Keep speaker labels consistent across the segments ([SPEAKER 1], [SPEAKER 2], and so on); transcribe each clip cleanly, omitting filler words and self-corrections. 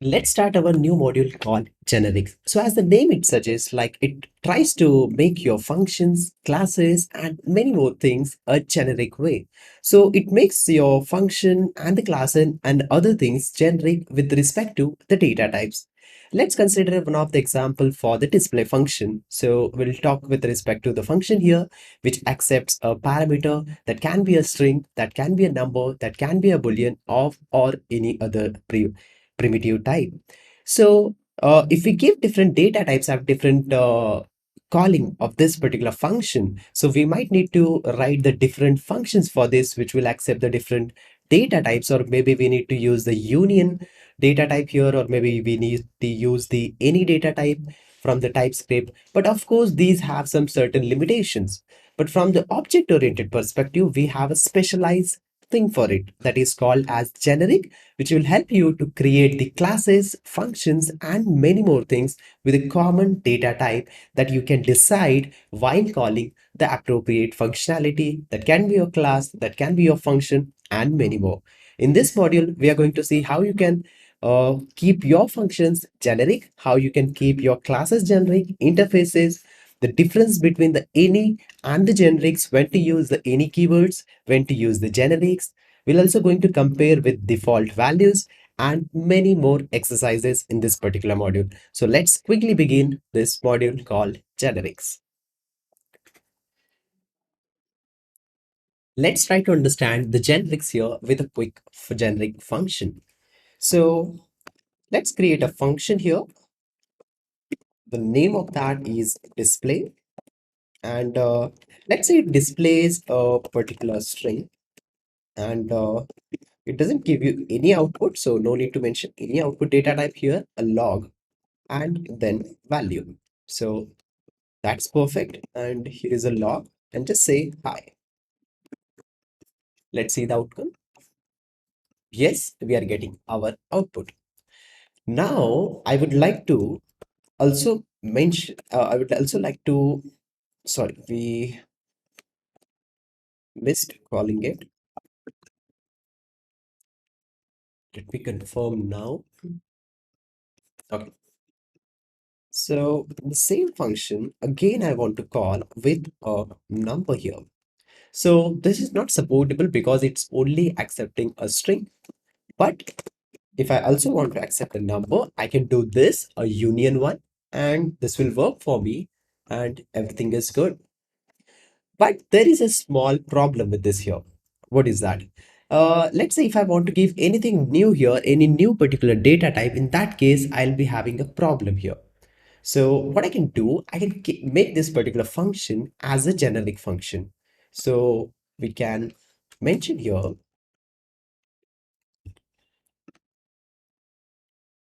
[SPEAKER 1] Let's start our new module called generics. So as the name it suggests, like it tries to make your functions, classes, and many more things a generic way. So it makes your function and the class and other things generic with respect to the data types. Let's consider one of the example for the display function. So we'll talk with respect to the function here, which accepts a parameter that can be a string, that can be a number, that can be a boolean of or any other primitive type. So if we give different data types have different calling of this particular function, so we might need to write the different functions for this, which will accept the different data types, or maybe we need to use the union data type here, or maybe we need to use the any data type from the TypeScript. But of course, these have some certain limitations. But from the object-oriented perspective, we have a specialized thing for it that is called as generic, which will help you to create the classes, functions, and many more things with a common data type that you can decide while calling the appropriate functionality that can be your class, that can be your function, and many more. In this module, we are going to see how you can keep your functions generic, how you can keep your classes generic, interfaces, the difference between the any and the generics, when to use the any keywords, when to use the generics. We're also going to compare with default values and many more exercises in this particular module. So let's quickly begin this module called generics. Let's try to understand the generics here with a quick generic function. So let's create a function here. The name of that is display, and let's say it displays a particular string, and it doesn't give you any output, so no need to mention any output data type here, a log and then value. So that's perfect. And here is a log and just say hi. Let's see the outcome. Yes, we are getting our output. Now I would like to also mention, I would also like to, sorry, we missed calling it. Let me confirm now. Okay. So the same function, again, I want to call with a number here. So this is not supportable because it's only accepting a string. But if I also want to accept a number, I can do this, a union one, and this will work for me and everything is good. But there is a small problem with this here. What is that? Let's say if I want to give anything new here, any new particular data type, in that case, I'll be having a problem here. So what I can do, I can make this particular function as a generic function. So we can mention here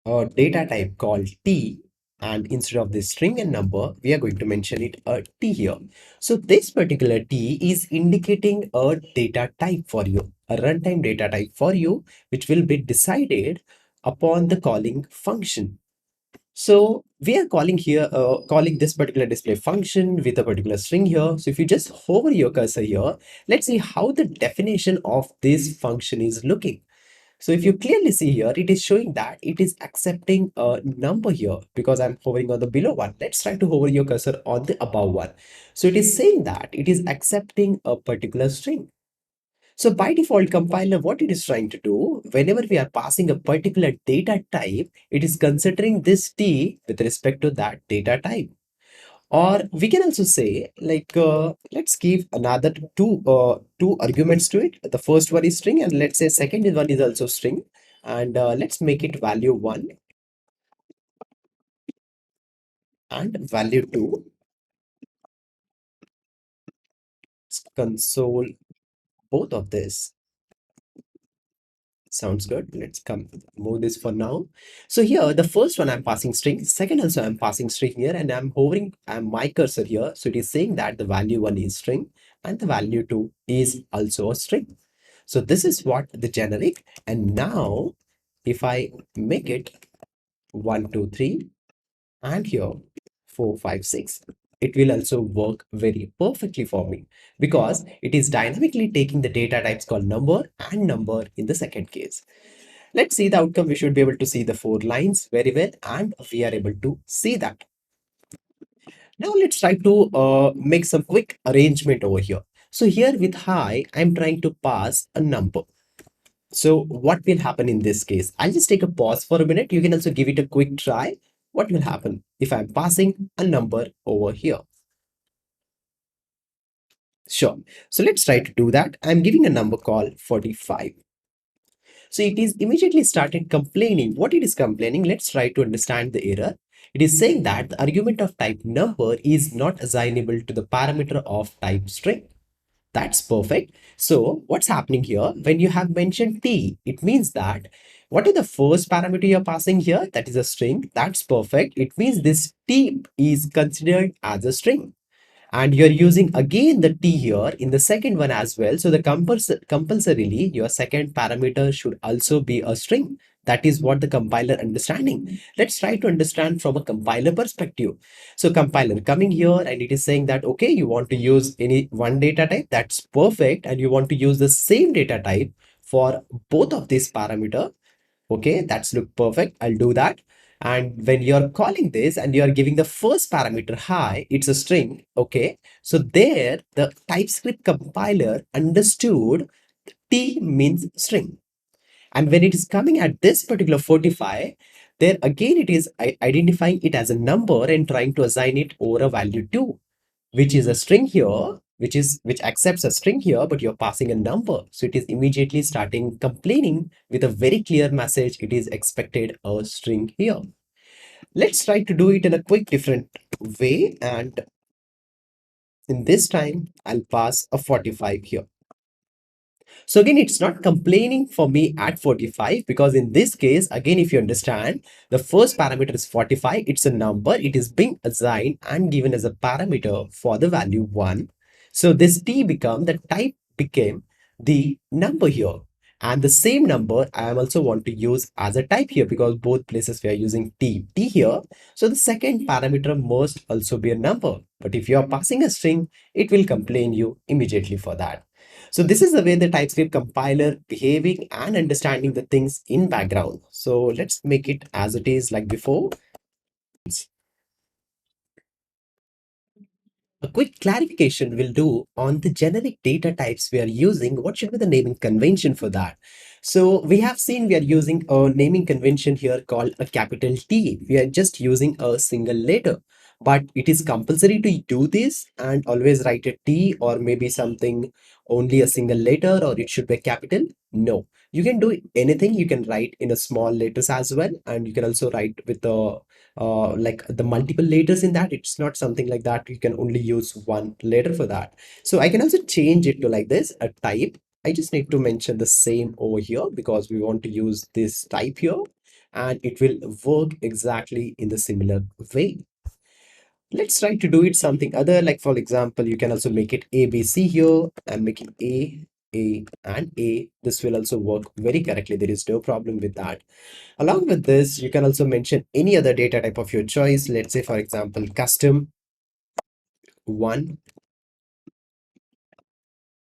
[SPEAKER 1] a data type called t, and instead of this string and number, we are going to mention it a t here. So this particular t is indicating a data type for you, a runtime data type for you, which will be decided upon the calling function. So we are calling here, calling this particular display function with a particular string here. So if you just hover your cursor here, let's see how the definition of this function is looking. So if you clearly see here, it is showing that it is accepting a number here because I'm hovering on the below one. Let's try to hover your cursor on the above one. So it is saying that it is accepting a particular string. So by default, compiler, what it is trying to do, whenever we are passing a particular data type, it is considering this t with respect to that data type. Or we can also say, like, let's give another two arguments to it. The first one is string, and let's say second one is also string. And let's make it value 1 and value 2. Let's console both of this. Sounds good. Let's come move this for now. So here, the first one I'm passing string, second also I'm passing string here, and I'm hovering my cursor here. So it is saying that the value 1 is string and the value 2 is also a string. So this is what the generic. And now if I make it 1, 2, 3, and here 4, 5, 6, it will also work very perfectly for me because it is dynamically taking the data types called number and number in the second case. Let's see the outcome. We should be able to see the 4 lines very well, and we are able to see that. Now let's try to make some quick arrangement over here. So here with hi, I'm trying to pass a number. So what will happen in this case? I'll just take a pause for a minute. You can also give it a quick try. What will happen if I'm passing a number over here? Sure. So let's try to do that. I'm giving a number called 45. So it is immediately started complaining. What it is complaining, let's try to understand the error. It is saying that the argument of type number is not assignable to the parameter of type string. That's perfect. So what's happening here? When you have mentioned t, it means that what is the first parameter you're passing here? That is a string. That's perfect. It means this t is considered as a string. And you're using again the t here in the second one as well. So the compulsorily your second parameter should also be a string. That is what the compiler understanding. Let's try to understand from a compiler perspective. So compiler coming here and it is saying that, okay, you want to use any one data type. That's perfect. And you want to use the same data type for both of these parameter. Okay, that's look perfect. I'll do that. And when you're calling this and you're giving the first parameter hi, it's a string. Okay, so there the TypeScript compiler understood t means string. And when it is coming at this particular 45, there again it is identifying it as a number and trying to assign it over a value 2, which is a string here, which accepts a string here, but you're passing a number. So it is immediately starting complaining with a very clear message. It is expected a string here. Let's try to do it in a quick different way. And in this time, I'll pass a 45 here. So again, it's not complaining for me at 45 because in this case, again, if you understand, the first parameter is 45. It's a number. It is being assigned and given as a parameter for the value 1. So this t become the type became the number here. And the same number I am also want to use as a type here because both places we are using t here. So the second parameter must also be a number. But if you are passing a string, it will complain you immediately for that. So this is the way the TypeScript compiler behaving and understanding the things in background. So let's make it as it is like before. A quick clarification will do on the generic data types we are using. What should be the naming convention for that? So we have seen we are using a naming convention here called a capital T. We are just using a single letter, but it is compulsory to do this and always write a T or maybe something only a single letter or it should be a capital. No, you can do anything. You can write in a small letters as well. And you can also write with a like the multiple letters in that. It's not something like that you can only use one letter for that. So I can also change it to like this, a type. I just need to mention the same over here because we want to use this type here and it will work exactly in the similar way. Let's try to do it something other, like for example you can also make it ABC here and make it A and A. This will also work very correctly. There is no problem with that. Along with this, you can also mention any other data type of your choice. Let's say, for example, one,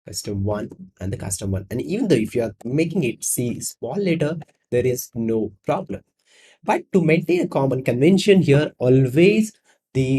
[SPEAKER 1] custom one, and the custom one. And even though if you are making it C small letter, there is no problem. But to maintain a common convention here, always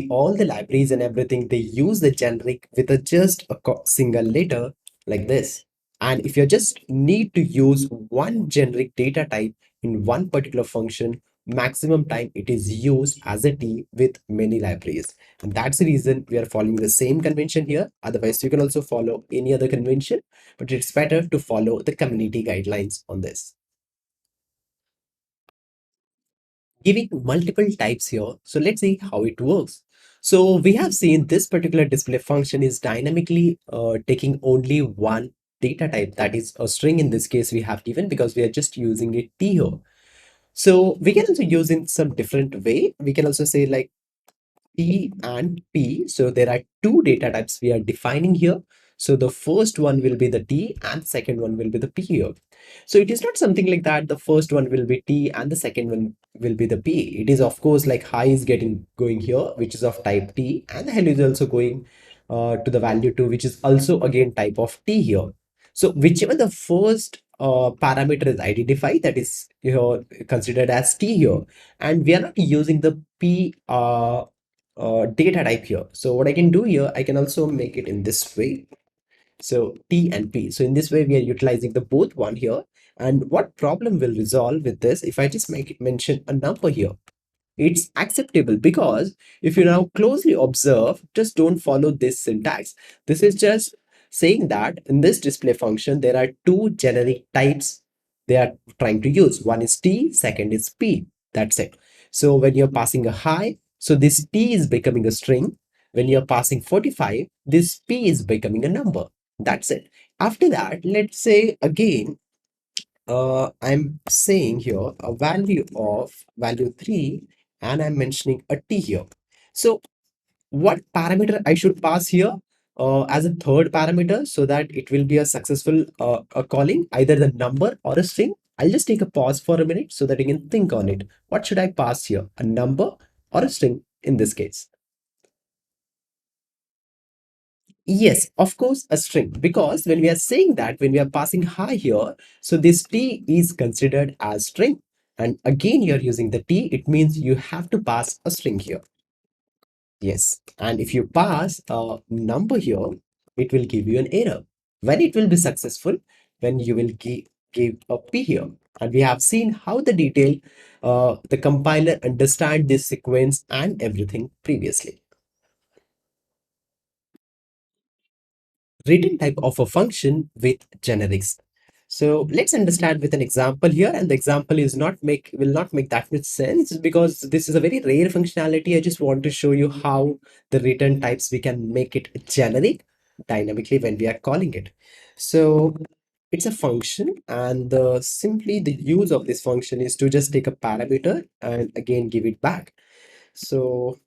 [SPEAKER 1] all the libraries and everything, they use the generic with a just a single letter like this. And if you just need to use one generic data type in one particular function, maximum time it is used as a T with many libraries. And that's the reason we are following the same convention here. Otherwise, you can also follow any other convention, but it's better to follow the community guidelines on this. Giving multiple types here. So let's see how it works. So we have seen this particular display function is dynamically taking only one data type, that is a string. In this case we have given because we are just using a t here. So we can also use in some different way. We can also say like T and P. So there are two data types we are defining here. So the first one will be the T and second one will be the P here. So it is not something like that. The first one will be T and the second one will be the P. It is of course like high is going here, which is of type T, and the hello is also going to the value 2, which is also again type of T here. So whichever the first parameter is identified, that is considered as t here, and we are not using the p data type here. So what I can do here, I can also make it in this way. So T and P. So in this way, we are utilizing the both one here. And what problem will resolve with this? If I just make it mention a number here, it's acceptable, because if you now closely observe, just don't follow this syntax. This is just saying that in this display function, there are two generic types they are trying to use. One is T, second is P. That's it. So when you're passing a high, so this T is becoming a string. When you're passing 45, this P is becoming a number. That's it. After that, let's say again, I'm saying here a value of value 3, and I'm mentioning a t here. So what parameter I should pass here as a third parameter, so that it will be a successful a calling, either the number or a string? I'll just take a pause for a minute so that you can think on it. What should I pass here? A number or a string in this case? Yes, of course, a string. Because when we are saying that, when we are passing high here, so this t is considered as string. And again, you're using the t, it means you have to pass a string here. Yes. And if you pass a number here, it will give you an error. When it will be successful, when you will give a p here. And we have seen how the compiler understand this sequence and everything previously. Written type of a function with generics. So let's understand with an example here, and the example is not make will not make that much sense because this is a very rare functionality. I just want to show you how the return types we can make it generic dynamically when we are calling it. So it's a function, and simply the use of this function is to just take a parameter and again give it back. So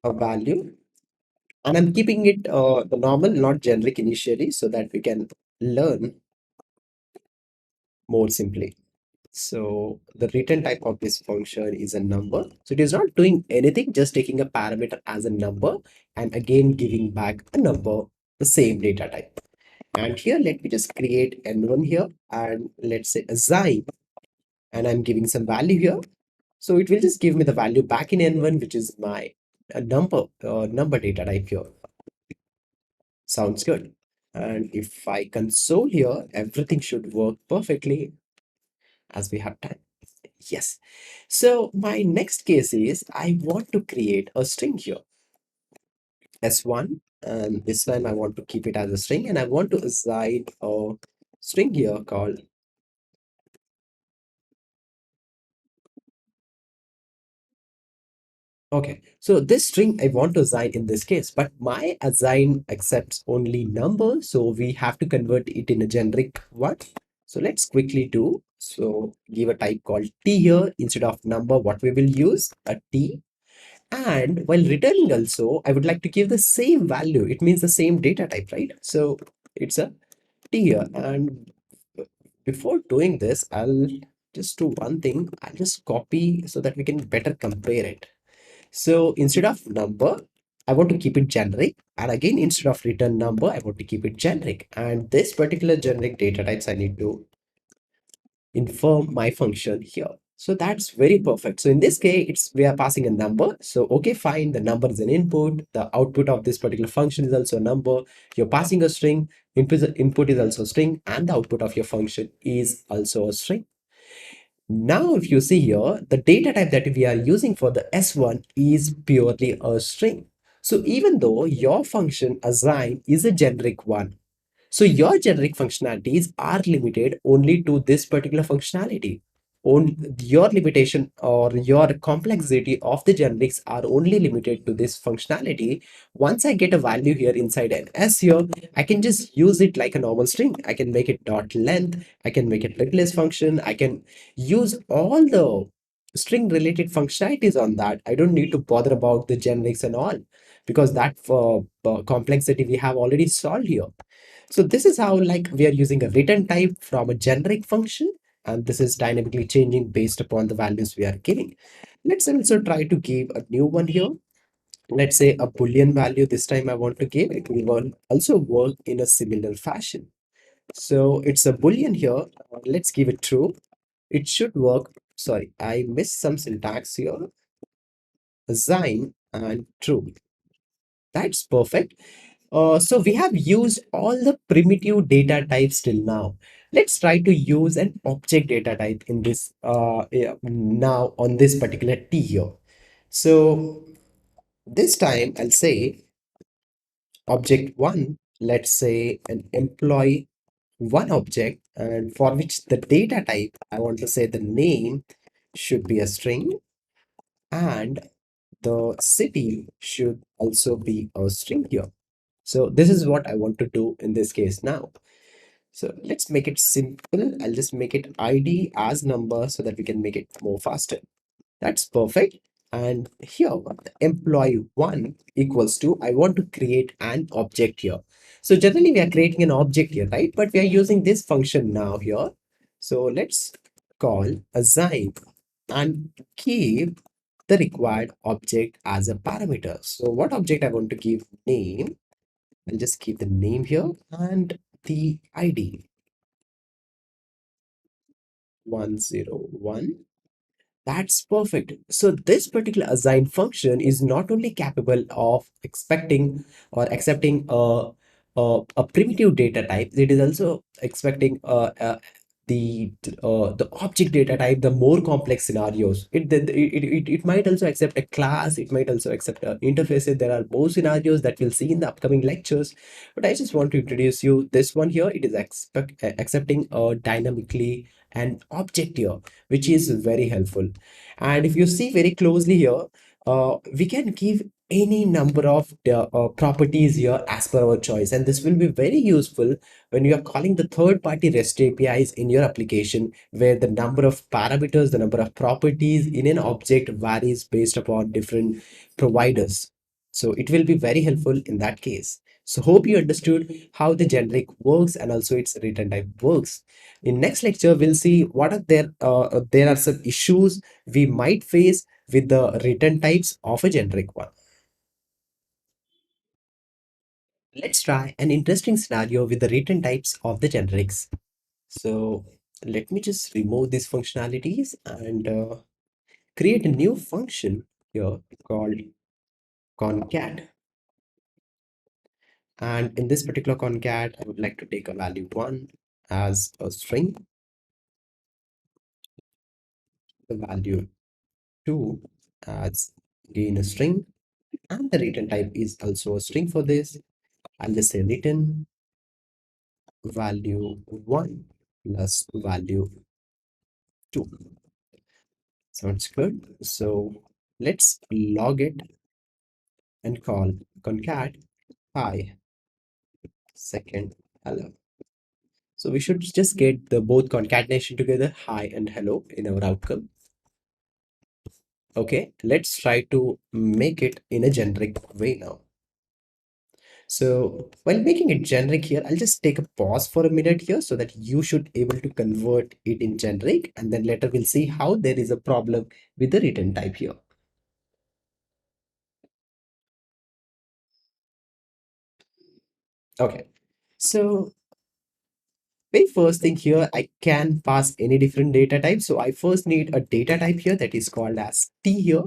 [SPEAKER 1] a value, and I'm keeping it the normal, not generic initially, so that we can learn more simply. So the return type of this function is a number. So it is not doing anything, just taking a parameter as a number and again giving back a number, the same data type. And here, let me just create n1 here, and let's say assign, and I'm giving some value here. So it will just give me the value back in n1, which is my number data type here. Sounds good. And if I console here, everything should work perfectly as we have time. Yes. So my next case is I want to create a string here, S1, and this time I want to keep it as a string, and I want to assign a string here called. Okay, so this string I want to assign in this case, but my assign accepts only number, so we have to convert it in a generic one. So let's quickly do. So give a type called t here. Instead of number, what we will use? A t. And while returning also, I would like to give the same value. It means the same data type, right? So it's a t here. And before doing this, I'll just do one thing. I'll just copy so that we can better compare it. So instead of number, I want to keep it generic. And again, instead of return number, I want to keep it generic. And this particular generic data types, I need to inform my function here. So that's very perfect. So in this case, we are passing a number. So okay, fine. The number is an input. The output of this particular function is also a number. You're passing a string. Input is also a string, and the output of your function is also a string. Now, if you see here, the data type that we are using for the S1 is purely a string. So even though your function assign is a generic one, so your generic functionalities are limited only to this particular functionality. Your limitation or your complexity of the generics are only limited to this functionality. Once I get a value here inside an S here, I can just use it like a normal string. I can make it dot length. I can make it replace function. I can use all the string related functionalities on that. I don't need to bother about the generics and all, because that complexity we have already solved here. So this is how like we are using a return type from a generic function, and this is dynamically changing based upon the values we are giving. Let's also try to give a new one here. Let's say a boolean value this time I want to give. It will also work in a similar fashion. So it's a boolean here. Let's give it true. It should work. Sorry, I missed some syntax here. Assign and true. That's perfect. So we have used all the primitive data types till now. Let's try to use an object data type in this yeah, now on this particular T here. So this time I'll say object one, let's say an employee one object, and for which the data type, I want to say the name should be a string, and the city should also be a string here. So this is what I want to do in this case now. So let's make it simple. I'll just make it ID as number so that we can make it more faster. That's perfect. And here, the employee one equals to, I want to create an object here. So generally we are creating an object here, right? But we are using this function now here. So let's call assign and keep the required object as a parameter. So what object I want to give name, I'll just keep the name here and the ID 101. That's perfect. So this particular assign function is not only capable of expecting or accepting a primitive data type, it is also expecting the object data type, the more complex scenarios. It might also accept a class, it might also accept interfaces. There are more scenarios that we'll see in the upcoming lectures. But I just want to introduce you this one here. It is accepting dynamically an object here, which is very helpful. And if you see very closely here, we can give any number of properties here as per our choice. And this will be very useful when you are calling the third-party REST APIs in your application, where the number of parameters, the number of properties in an object varies based upon different providers. So it will be very helpful in that case. So hope you understood how the generic works and also its return type works. In next lecture, we'll see what are there are some issues we might face with the return types of a generic one. Let's try an interesting scenario with the return types of the generics. So let me just remove these functionalities and create a new function here called concat. And in this particular concat, I would like to take a value 1 as a string, the value 2 as again a string, and the return type is also a string for this. I'll just say return value 1 plus value 2. Sounds good. So let's log it and call concat hi second hello. So we should just get the both concatenation together, hi and hello, in our outcome. Okay, let's try to make it in a generic way now. So while making it generic here, I'll just take a pause for a minute here so that you should able to convert it in generic, and then later we'll see how there is a problem with the return type here. Okay, so very first thing here, I can pass any different data type. So I first need a data type here that is called as T here.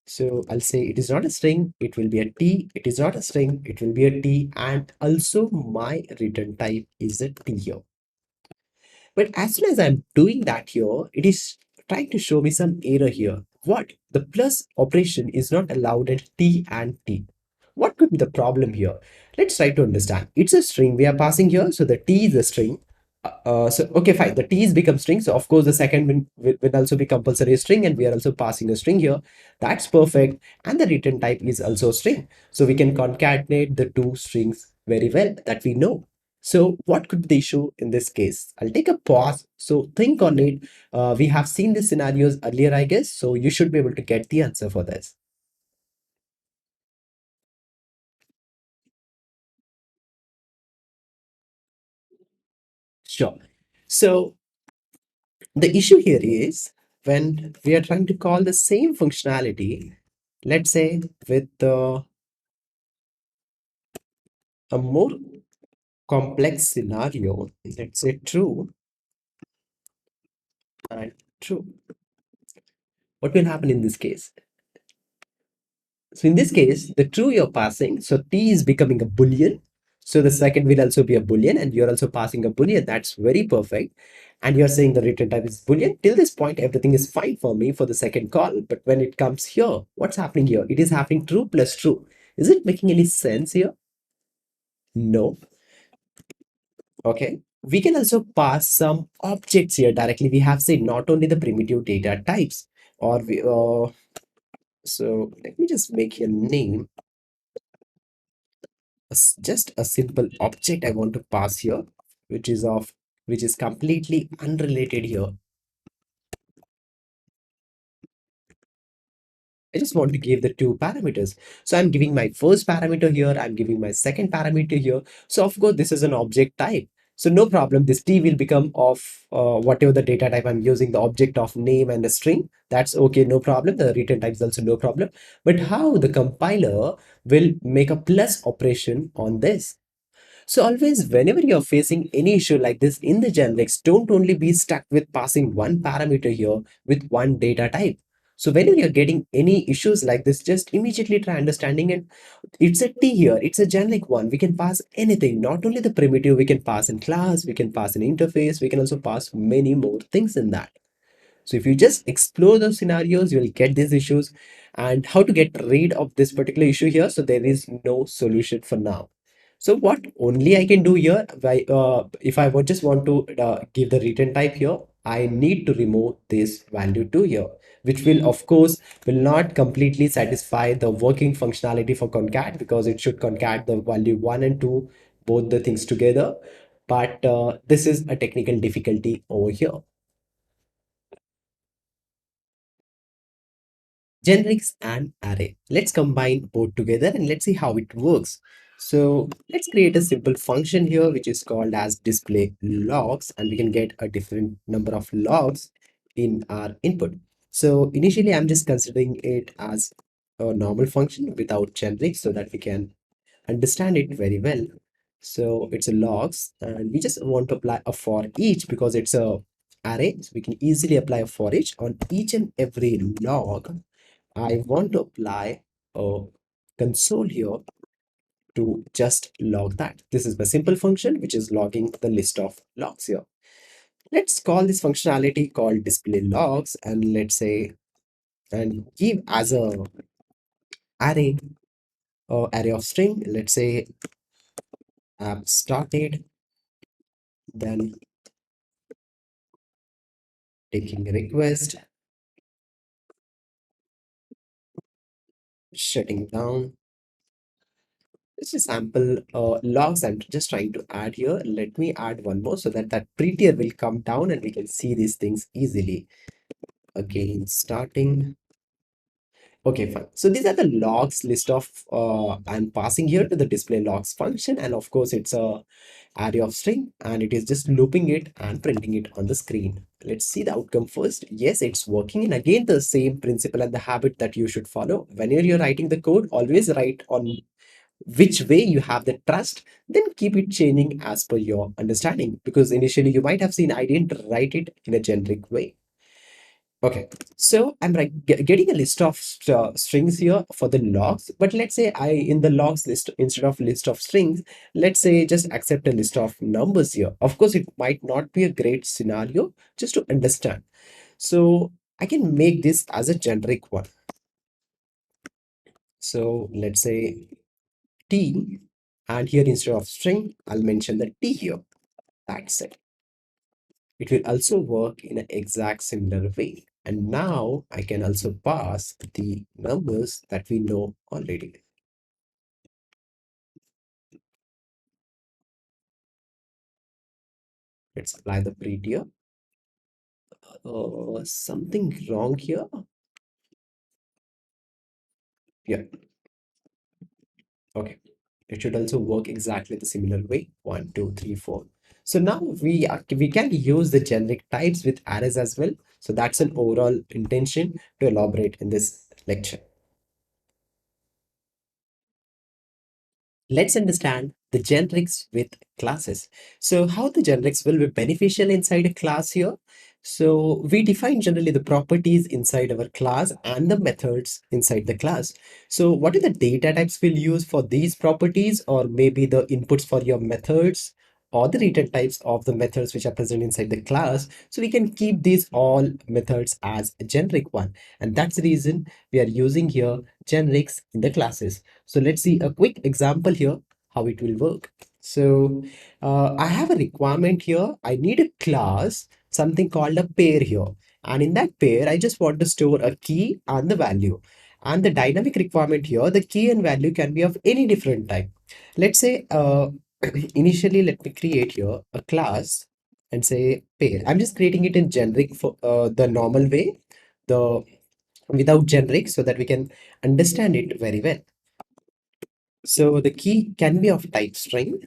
[SPEAKER 1] So I'll say it is not a string, it will be a T. It is not a string, it will be a T. And also my return type is a T here. But as soon as I'm doing that here, it is trying to show me some error here. What? The plus operation is not allowed at T and T. What could be the problem here? Let's try to understand. It's a string we are passing here, so the T is a string. So okay, fine. The T's become string, so of course the second will also be compulsory a string, and we are also passing a string here. That's perfect. And the return type is also a string, so we can concatenate the two strings very well that we know. So what could be the issue in this case? I'll take a pause. So think on it. We have seen the scenarios earlier, I guess. So you should be able to get the answer for this. Sure. So the issue here is when we are trying to call the same functionality, let's say with a more complex scenario, let's say true and true. What will happen in this case? So in this case, the true you're passing, so t is becoming a boolean. So the second will also be a boolean, and you're also passing a boolean. That's very perfect. And you're saying the return type is boolean. Till this point, everything is fine for me for the second call. But when it comes here, what's happening here? It is happening true plus true. Is it making any sense here? No. Okay. We can also pass some objects here directly. We have said not only the primitive data types, or so let me just make a name, just a simple object I want to pass here, which is of which is completely unrelated here. I just want to give the two parameters. So I'm giving my first parameter here, I'm giving my second parameter here. So of course, this is an object type. So no problem, this t will become of whatever the data type I'm using, the object of name and a string. That's okay, no problem. The return type is also no problem. But how the compiler will make a plus operation on this? So always, whenever you're facing any issue like this in the generics, don't only be stuck with passing one parameter here with one data type. So whenever you're getting any issues like this, just immediately try understanding it. It's a T here. It's a generic one. We can pass anything, not only the primitive, we can pass in class, we can pass in interface, we can also pass many more things in that. So if you just explore those scenarios, you'll get these issues and how to get rid of this particular issue here. So there is no solution for now. So what only I can do here, if I would just want to give the return type here, I need to remove this value 2 here, which will of course will not completely satisfy the working functionality for concat because it should concat the value 1 and 2, both the things together. But this is a technical difficulty over here. Generics and array. Let's combine both together and let's see how it works. So let's create a simple function here, which is called as display logs, and we can get a different number of logs in our input. So initially, I'm just considering it as a normal function without generic so that we can understand it very well. So it's a logs, and we just want to apply a for each because it's a array. So we can easily apply a for each on each and every log. I want to apply a console here to just log that. This is the simple function which is logging the list of logs here. Let's call this functionality called display logs, and let's say and give as a array array of string. Let's say app started, then taking a request, shutting down. This is sample logs I'm just trying to add here. Let me add one more so that that prettier will come down and we can see these things easily. Again, starting. Okay, fine. So these are the logs list of I'm passing here to the display logs function, and of course it's a array of string and it is just looping it and printing it on the screen. Let's see the outcome first. Yes, it's working, and again the same principle and the habit that you should follow. Whenever you're writing the code, always write on which way you have the trust, then keep it changing as per your understanding. Because initially you might have seen I didn't write it in a generic way. Okay, so I'm like getting a list of strings here for the logs, but let's say I in the logs list instead of list of strings, let's say just accept a list of numbers here. Of course, it might not be a great scenario just to understand. So I can make this as a generic one. So let's say T, and here instead of string, I'll mention the T here. That's it. It will also work in an exact similar way. And now I can also pass the numbers that we know already. Let's apply the breed here. Something wrong here. Yeah, okay. It should also work exactly the similar way. 1, 2, 3, 4. So now we can use the generic types with arrays as well. So that's an overall intention to elaborate in this lecture. Let's understand the generics with classes. So how the generics will be beneficial inside a class here? So we define generally the properties inside our class and the methods inside the class. So what are the data types we'll use for these properties, or maybe the inputs for your methods, or the return types of the methods which are present inside the class. So we can keep these all methods as a generic one. And that's the reason we are using here generics in the classes. So let's see a quick example here how it will work. So I have a requirement here. I need a class, something called a pair here. And in that pair, I just want to store a key and the value. And the dynamic requirement here, the key and value can be of any different type. Let's say initially, let me create here a class and say pair. I'm just creating it in generic for the normal way, the without generic, so that we can understand it very well. So the key can be of type string.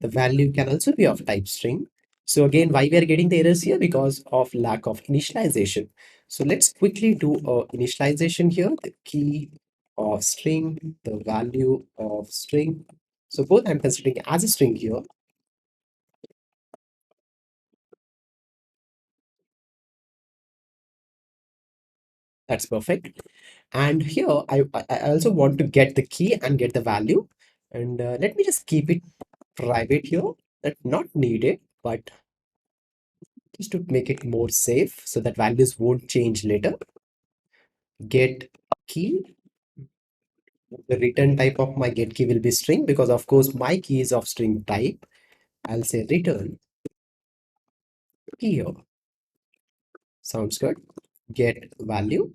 [SPEAKER 1] The value can also be of type string. So again, why we are getting the errors here? Because of lack of initialization. So let's quickly do a initialization here. The key of string, the value of string. So both I'm considering as a string here. That's perfect. And here I also want to get the key and get the value. And let me just keep it private here. That not needed, but just to make it more safe so that values won't change later. Get key. The return type of my get key will be string, because of course my key is of string type. I'll say return key here. Sounds good. Get value.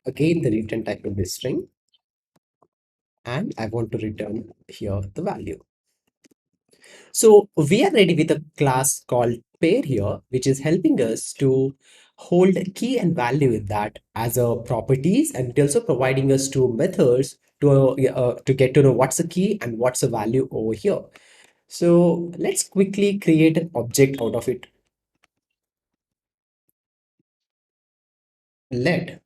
[SPEAKER 1] Again, the return type will be string. And I want to return here the value. So we are ready with a class called pair here, which is helping us to hold key and value in that as a properties, and it also providing us two methods to get to know what's a key and what's a value over here. So let's quickly create an object out of it. Let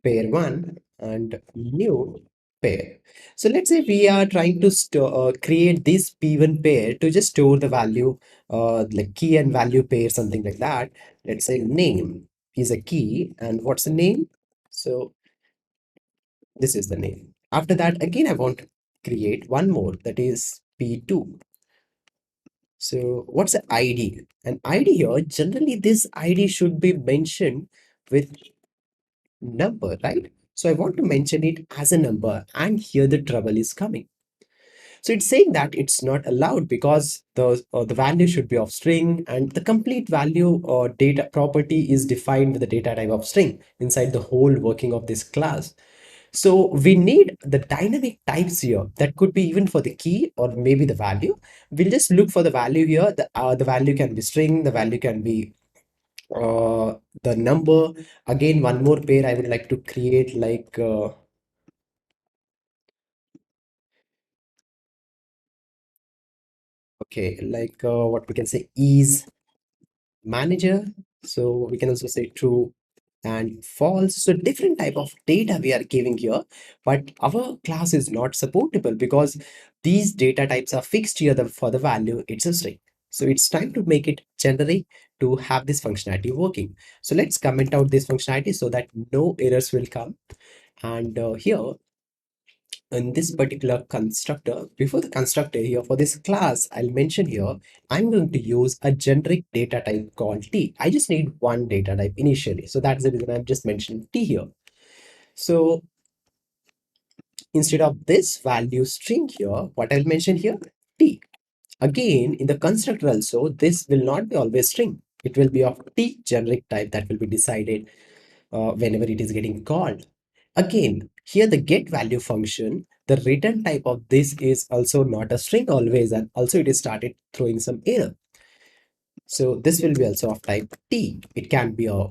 [SPEAKER 1] pair one and new pair. So let's say we are trying to create this P1 pair to just store the value, like key and value pair, something like that. Let's say name is a key, and what's the name? So this is the name. After that, again, I want to create one more, that is P2. So what's the ID? An ID here, generally this ID should be mentioned with number, right? So I want to mention it as a number, and here the trouble is coming. So it's saying that it's not allowed because the value should be of string, and the complete value or data property is defined with the data type of string inside the whole working of this class. So we need the dynamic types here. That could be even for the key or maybe the value. We'll just look for the value here. The value can be string, the value can be uh, the number. Again, one more pair I would like to create, like okay, like what we can say is manager. So we can also say true and false. So different type of data we are giving here, but our class is not supportable because these data types are fixed here for the value it's a string. So it's time to make it generic to have this functionality working. So let's comment out this functionality so that no errors will come. And here in this particular constructor, before the constructor here for this class, I'll mention here, I'm going to use a generic data type called T. I just need one data type initially. So that's the reason I'm just mentioning T here. So instead of this value string here, what I'll mention here, T. Again, in the constructor also, this will not be always string. It will be of T generic type that will be decided whenever it is getting called. Again, here the get value function, the return type of this is also not a string always, and also it is started throwing some error. So this will be also of type T. It can be a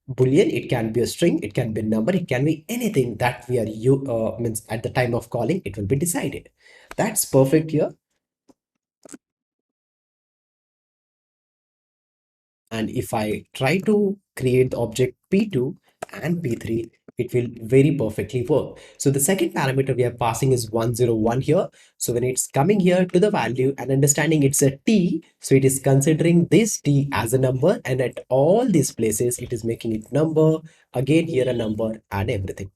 [SPEAKER 1] boolean, it can be a string, it can be a number, it can be anything that we are means at the time of calling, it will be decided. That's perfect here. And if I try to create the object P2 and P3, it will very perfectly work. So the second parameter we are passing is 101 here. So when it's coming here to the value and understanding it's a t, so it is considering this t as a number, and at all these places it is making it number, again here a number and everything.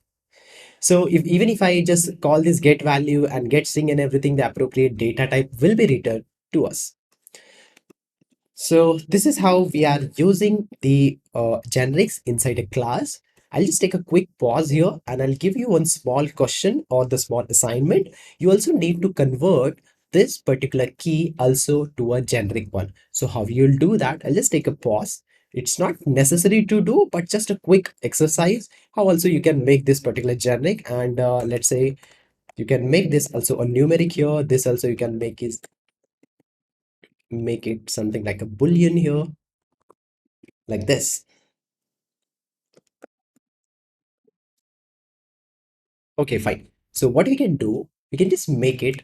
[SPEAKER 1] So if even if I just call this get value and get string and everything, the appropriate data type will be returned to us. So this is how we are using the generics inside a class. I'll just take a quick pause here and I'll give you one small question or the small assignment. You also need to convert this particular key also to a generic one. So how you'll do that, I'll just take a pause. It's not necessary to do, but just a quick exercise. How also you can make this particular generic, and let's say you can make this also a numeric here. This also you can make it something like a boolean here, like this. Okay, fine. So what we can do, we can just make it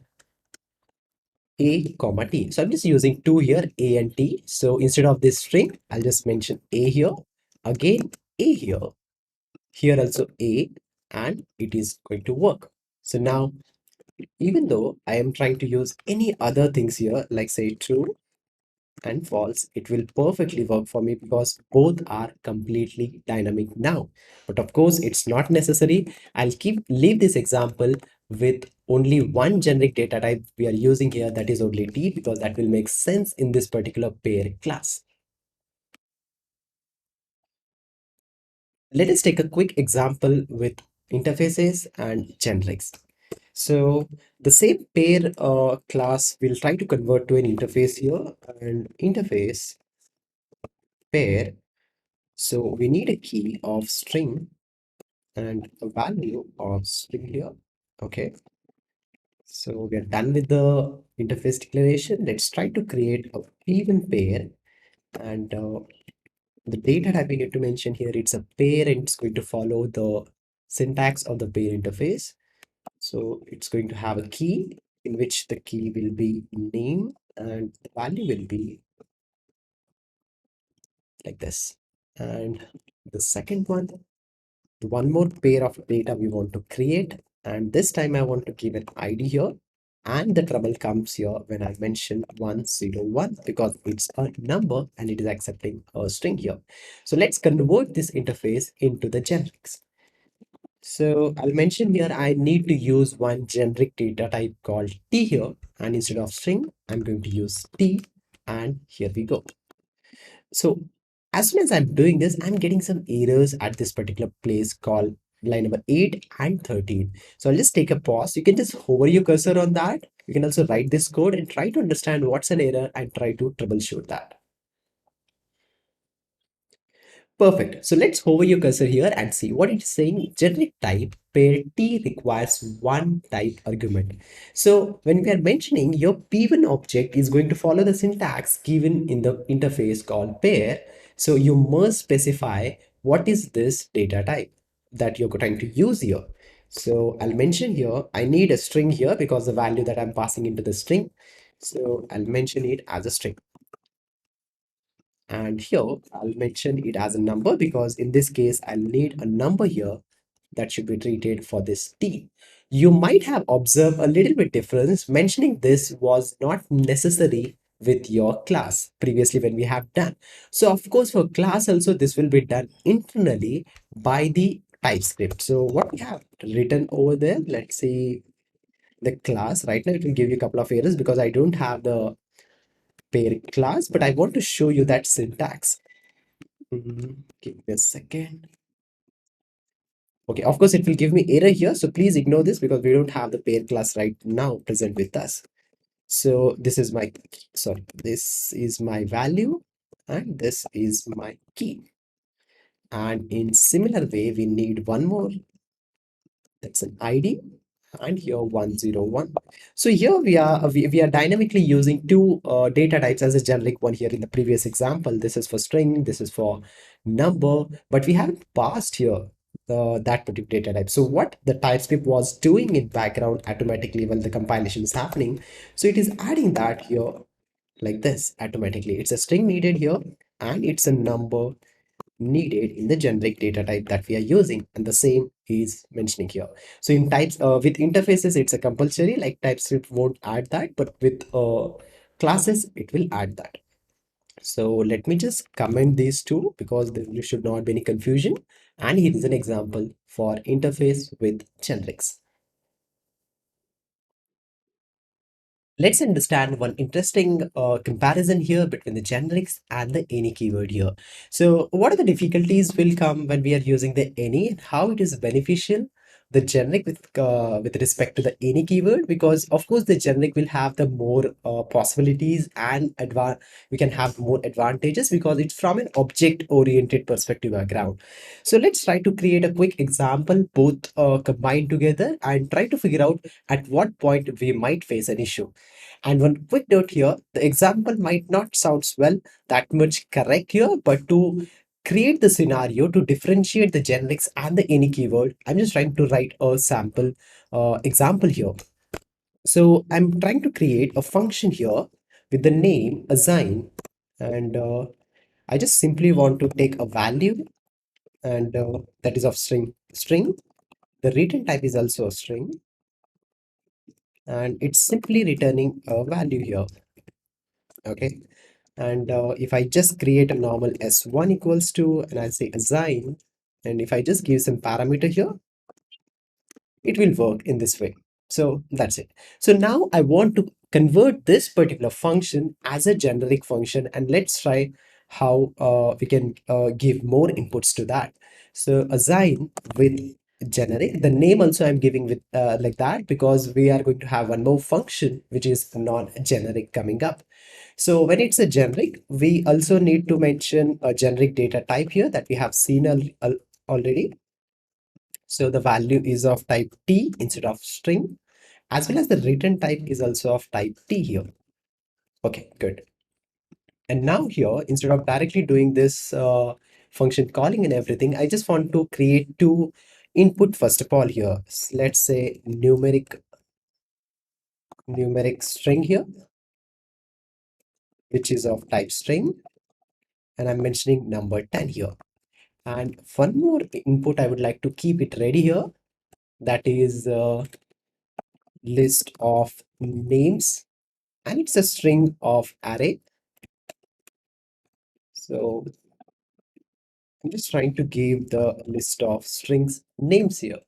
[SPEAKER 1] a comma t. So I'm just using two here, a and t. So instead of this string, I'll just mention a here, again a here also a, and it is going to work. So now, even though I am trying to use any other things here, like say true and false, it will perfectly work for me because both are completely dynamic now. But of course, it's not necessary. I'll keep leave this example with only one generic data type we are using here, that is only t, because that will make sense in this particular pair class. Let us take a quick example with interfaces and generics. So the same pair class we'll try to convert to an interface here, and interface pair. So we need a key of string and a value of string here. Okay, so we are done with the interface declaration. Let's try to create a even pair, and the data type we need to mention here, it's a pair and it's going to follow the syntax of the pair interface. So it's going to have a key in which the key will be name and the value will be like this. And the second one more pair of data we want to create, and this time I want to give an ID here, and the trouble comes here when I mention 101 because it's a number and it is accepting a string here. So let's convert this interface into the generics. So I'll mention here I need to use one generic data type called t here, and instead of string I'm going to use t, and here we go. So as soon as I'm doing this, I'm getting some errors at this particular place called line number 8 and 13. So I'll just take a pause. You can just hover your cursor on that. You can also write this code and try to understand what's an error and try to troubleshoot that. Perfect. So let's hover your cursor here and see what it's saying. Generic type pair t requires one type argument. So when we are mentioning your p1 object is going to follow the syntax given in the interface called pair. So you must specify what is this data type that you're trying to use here. So I'll mention here, I need a string here because the value that I'm passing into the string. So I'll mention it as a string. And here I'll mention it as a number because in this case, I'll need a number here that should be treated for this t. You might have observed a little bit difference. Mentioning this was not necessary with your class previously when we have done. So of course for class also this will be done internally by the TypeScript. So what we have written over there, let's see the class. Right now it will give you a couple of errors because I don't have the pair class, but I want to show you that syntax. Give me a second. Okay, of course, it will give me error here. So please ignore this because we don't have the pair class right now present with us. So this is my, sorry, this is my value and this is my key. And in similar way, we need one more. That's an ID and here 101. So here we are dynamically using two data types as a generic one here in the previous example. This is for string, this is for number, but we haven't passed here that particular data type. So what the TypeScript was doing in background automatically when the compilation is happening, so it is adding that here like this automatically. It's a string needed here and it's a number needed in the generic data type that we are using, and the same is mentioning here. So in types with interfaces, it's a compulsory, like TypeScript won't add that, but with classes it will add that. So let me just comment these two because there should not be any confusion. And here is an example for interface with generics. Let's understand one interesting comparison here between the generics and the any keyword here. So what are the difficulties will come when we are using the any, and how it is beneficial, the generic with respect to the any keyword? Because of course the generic will have the more possibilities and we can have more advantages because it's from an object oriented perspective background. So let's try to create a quick example, both combined together, and try to figure out at what point we might face an issue. And one quick note here, the example might not sound well that much correct here, but to create the scenario to differentiate the generics and the any keyword, I'm just trying to write a sample example here. So I'm trying to create a function here with the name assign, and I just simply want to take a value, and that is of string. The return type is also a string, and it's simply returning a value here. Okay. And if I just create a normal s1 equals to, and I say assign, and if I just give some parameter here, it will work in this way. So that's it. So now I want to convert this particular function as a generic function, and let's try how we can give more inputs to that. So assign with generic, the name also I'm giving with like that because we are going to have one more function which is non-generic coming up. So when it's a generic, we also need to mention a generic data type here that we have seen already. So the value is of type T instead of string, as well as the return type is also of type T here. Okay, good. And now here, instead of directly doing this function calling and everything, I just want to create two input first of all here. Let's say numeric string here, which is of type string, and I'm mentioning number 10 here. And one more input I would like to keep it ready here. That is a list of names, and it's a string of array. So I'm just trying to give the list of strings names here.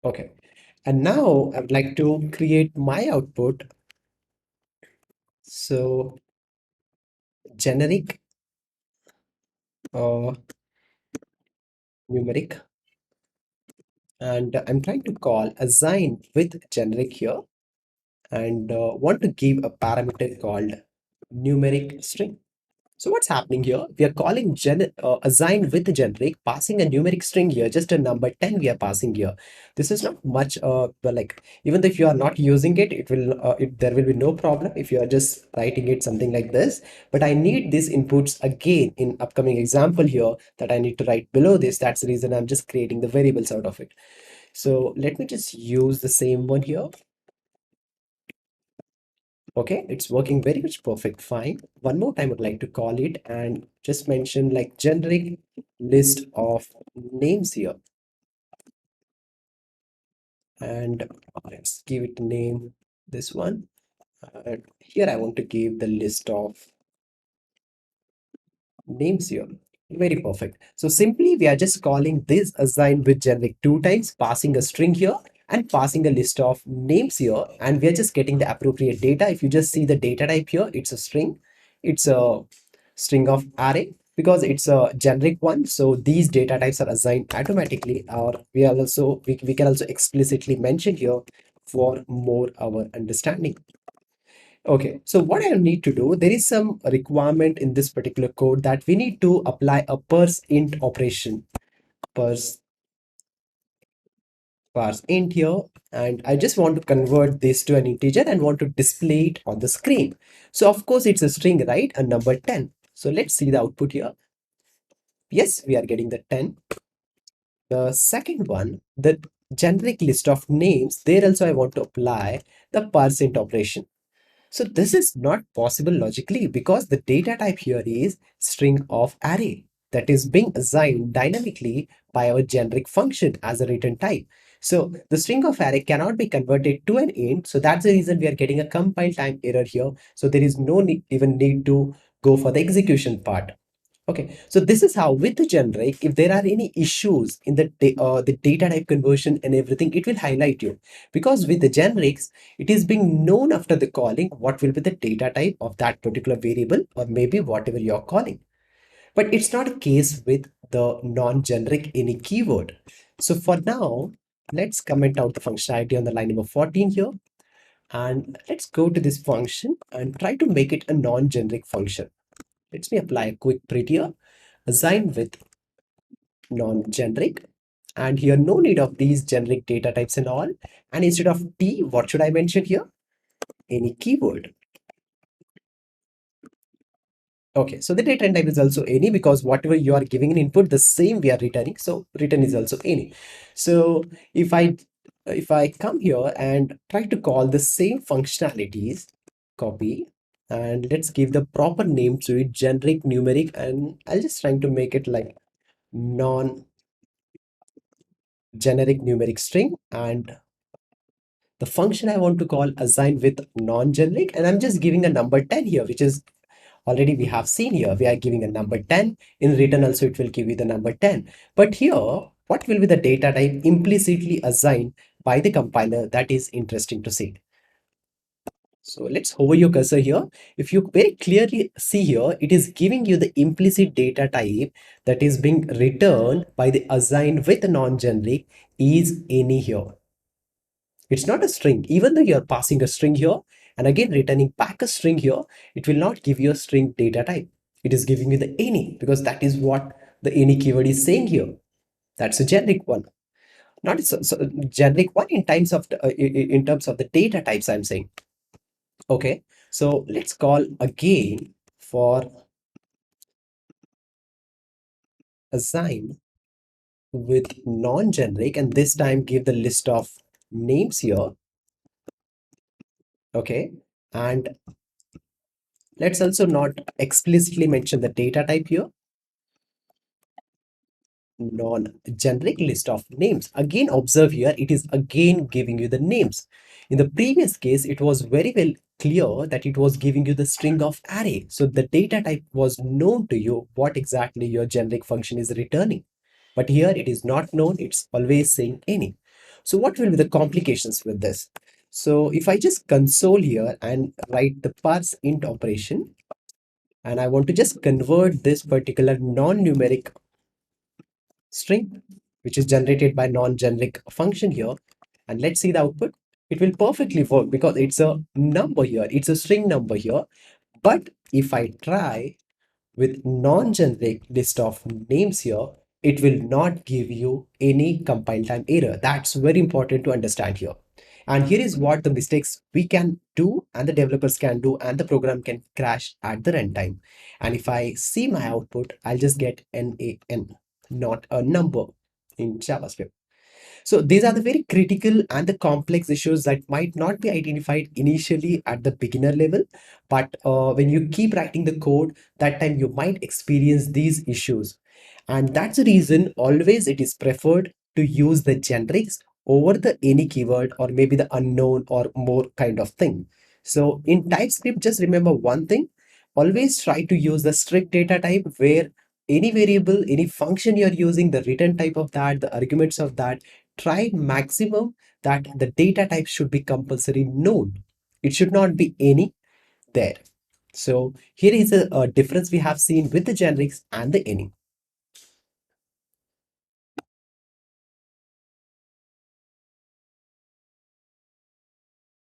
[SPEAKER 1] Okay. And now I would like to create my output. So generic uh, numeric, and I'm trying to call assign with generic here, and want to give a parameter called numeric string. So what's happening here? We are calling assign with generic, passing a numeric string here, just a number 10 we are passing here. This is not much, but like even if you are not using it, there will be no problem if you are just writing it something like this. But I need these inputs again in upcoming example here that I need to write below this. That's the reason I'm just creating the variables out of it. So let me just use the same one here. Okay, it's working very much perfect, fine. One more time, I'd like to call it and just mention like generic list of names here. And let's give it name, this one. And here I want to give the list of names here. Very perfect. So simply we are just calling this assign with generic two times, passing a string here and passing a list of names here, and we are just getting the appropriate data. If you just see the data type here, it's a string. It's a string of array because it's a generic one. So these data types are assigned automatically, or we can also explicitly mention here for more our understanding. Okay, so what I need to do, there is some requirement in this particular code that we need to apply a parse int operation, parse, parse int here, and I just want to convert this to an integer and want to display it on the screen. So of course it's a string, right? A number 10. So let's see the output here. Yes, we are getting the 10. The second one, the generic list of names, there also I want to apply the parse int operation. So this is not possible logically because the data type here is string of array that is being assigned dynamically by our generic function as a return type. So the string of array cannot be converted to an int. So that's the reason we are getting a compile time error here. So there is no even need to go for the execution part. Okay, so this is how with the generic, if there are any issues in the data type conversion and everything, it will highlight you. Because with the generics, it is being known after the calling what will be the data type of that particular variable or maybe whatever you're calling. But it's not a case with the non-generic any keyword. So for now, let's comment out the functionality on the line number 14 here. And let's go to this function and try to make it a non-generic function. Let me apply a quick prettier assign with non-generic, and here no need of these generic data types and all, and instead of t what should I mention here? Any keyword. Okay, so the data type is also any because whatever you are giving an input the same we are returning, so return is also any. So if I come here and try to call the same functionalities, copy, and let's give the proper name to it, generic numeric, and I'll just trying to make it like non generic numeric string, and the function I want to call assign with non-generic, and I'm just giving a number 10 here, which is already we have seen here. We are giving a number 10. In return also it will give you the number 10. But here, what will be the data type implicitly assigned by the compiler? That is interesting to see. So let's hover your cursor here. If you very clearly see here, it is giving you the implicit data type that is being returned by the assign with non-generic is any here. It's not a string. Even though you're passing a string here and again returning back a string here, it will not give you a string data type. It is giving you the any because that is what the any keyword is saying here. That's a generic one. Not so generic one in terms of in terms of the data types I'm saying. Okay, so let's call again for assign with non-generic, and this time give the list of names here. Okay, and let's also not explicitly mention the data type here. Non-generic list of names. Again, observe here, it is again giving you the names. In the previous case, it was very well clear that it was giving you the string of array. So the data type was known to you what exactly your generic function is returning. But here it is not known, it's always saying any. So what will be the complications with this? So if I just console here and write the parse int operation, and I want to just convert this particular non-numeric string, which is generated by non-generic function here, and let's see the output. It will perfectly work because it's a number here, it's a string number here. But if I try with non-generic list of names here, it will not give you any compile time error. That's very important to understand here. And here is what the mistakes we can do and the developers can do and the program can crash at the runtime. And if I see my output, I'll just get NaN, not a number in JavaScript. So these are the very critical and the complex issues that might not be identified initially at the beginner level, but when you keep writing the code, that time you might experience these issues. And that's the reason always it is preferred to use the generics over the any keyword or maybe the unknown or more kind of thing. So in TypeScript, just remember one thing, always try to use the strict data type where any variable, any function you're using, the return type of that, the arguments of that, try maximum that the data type should be compulsory known. It should not be any there. So here is a difference we have seen with the generics and the any.